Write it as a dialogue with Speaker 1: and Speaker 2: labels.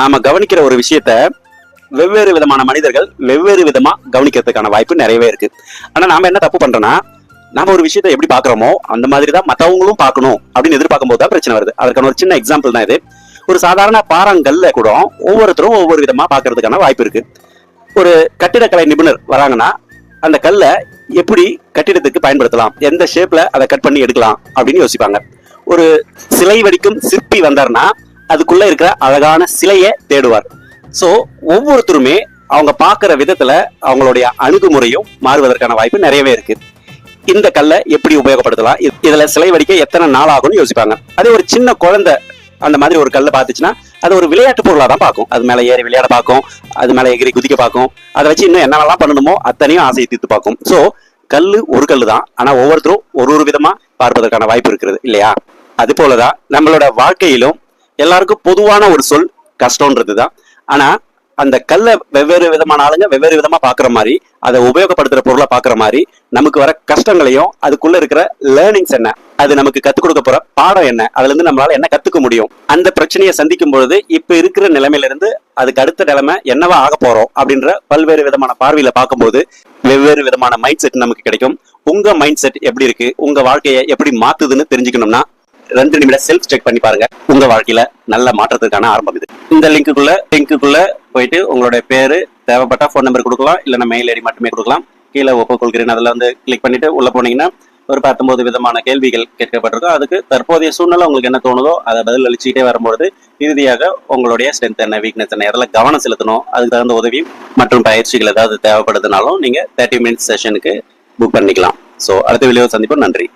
Speaker 1: நாம கவனிக்கிற ஒரு விஷயத்த வெவ்வேறு விதமான மனிதர்கள் வெவ்வேறு விதமா கவனிக்கிறதுக்கான வாய்ப்பு நிறையவே இருக்கு. ஆனா நாம என்ன தப்பு பண்றோம்னா, நாம ஒரு விஷயத்தை எப்படி பாக்குறோமோ அந்த மாதிரி தான் மத்தவங்களும் பார்க்கணும் அப்படின்னு எதிர்பார்க்கும் போது தான் பிரச்சனை வருது. அதுக்கான ஒரு சின்ன எக்ஸாம்பிள் தான் இது. ஒரு சாதாரண பாறாங்கல்ல கூட ஒவ்வொருத்தரும் ஒவ்வொரு விதமா பாக்குறதுக்கான வாய்ப்பு இருக்கு. ஒரு கட்டிடக்கலை நிபுணர் வராங்கன்னா அந்த கல்லை எப்படி கட்டிடத்துக்கு பயன்படுத்தலாம், எந்த ஷேப்ல அதை கட் பண்ணி எடுக்கலாம் அப்படின்னு யோசிப்பாங்க. ஒரு சிலை வடிக்கும் சிற்பி வந்தார்னா அதுக்குள்ள இருக்கிற அழகான சிலையை தேடுவார். சோ ஒவ்வொருத்தருமே அவங்க பாக்குற விதத்துல அவங்களுடைய அணுகுமுறையும் மாறுவதற்கான வாய்ப்பு நிறையவே இருக்கு. இந்த கல்லை எப்படி உபயோகப்படுத்தலாம், இதுல சிலை வடிக்க எத்தனை நாள் ஆகும்னு யோசிப்பாங்க. அதே ஒரு சின்ன குழந்தை அந்த மாதிரி ஒரு கல்லை பார்த்துச்சுன்னா அது ஒரு விளையாட்டு பொருளா தான் பார்க்கும். அது மேல ஏறி விளையாட பார்க்கும், அது மேல எகிரி குதிக்க பார்க்கும். அதை வச்சு இன்னும் என்னென்னலாம் பண்ணணுமோ அத்தனையும் ஆசையை தீர்த்து பார்க்கும். சோ கல்லு ஒரு கல்லு தான், ஆனா ஒவ்வொருத்தரும் ஒரு விதமா பார்ப்பதற்கான வாய்ப்பு இருக்கிறது இல்லையா? அது போலதான் நம்மளோட வாழ்க்கையிலும் எல்லாருக்கும் பொதுவான ஒரு சொல் கஷ்டம்ன்றதுதான். ஆனா அந்த கல்லை வெவ்வேறு விதமான ஆளுங்க வெவ்வேறு விதமா பாக்குற மாதிரி, அதை உபயோகப்படுத்துற பொருளை பாக்குற மாதிரி நமக்கு வர கஷ்டங்களையும் அதுக்குள்ள இருக்கிற லேர்னிங்ஸ் என்ன, அது நமக்கு கத்துக் கொடுக்க போற பாடம் என்ன, அதுல இருந்து நம்மளால என்ன கத்துக்க முடியும், அந்த பிரச்சனையை சந்திக்கும் பொழுது இப்ப இருக்கிற நிலைமையில இருந்து அதுக்கு அடுத்த நிலைமை என்னவா ஆக போறோம் அப்படின்ற பல்வேறு விதமான பார்வையில பார்க்கும்போது வெவ்வேறு விதமான மைண்ட் செட் நமக்கு கிடைக்கும். உங்க மைண்ட் செட் எப்படி இருக்கு, உங்க வாழ்க்கையை எப்படி மாத்துதுன்னு தெரிஞ்சுக்கணும்னா 2 நிமிடம் செல்ஃப் செக் பண்ணி பாருங்க. உங்க வாழ்க்கையில நல்ல மாற்றத்துக்கான ஆரம்பம் இது. இந்த லிங்க்குள்ள போயிட்டு உங்களுடைய பேரு, தேவைப்பட்ட போன் நம்பர் கொடுக்கலாம், இல்லைன்னா மெயில் ஐடி மட்டுமே கொடுக்கலாம். கீழே ஒப்புக்கொள்கிறேன் அதுல வந்து கிளிக் பண்ணிட்டு உள்ள போனீங்கன்னா ஒரு 19 விதமான கேள்விகள் கேட்கப்பட்டிருக்கும். அதுக்கு தற்போதைய சூழ்நிலை உங்களுக்கு என்ன தோணுதோ அதை பதில் அளிச்சுக்கிட்டே வரும்பொழுது இறுதியாக உங்களுடைய ஸ்ட்ரென்த் என்ன, வீக்னஸ் என்ன, எதில் கவனம் செலுத்தணும், அதுக்கு தகுந்த உதவி மற்றும் பயிற்சிகள் ஏதாவது தேவைப்படுதுனாலும் நீங்க 30 மினிட்ஸ் செஷனுக்கு புக் பண்ணிக்கலாம். ஸோ அடுத்த வீடியோ சந்திப்போம். நன்றி.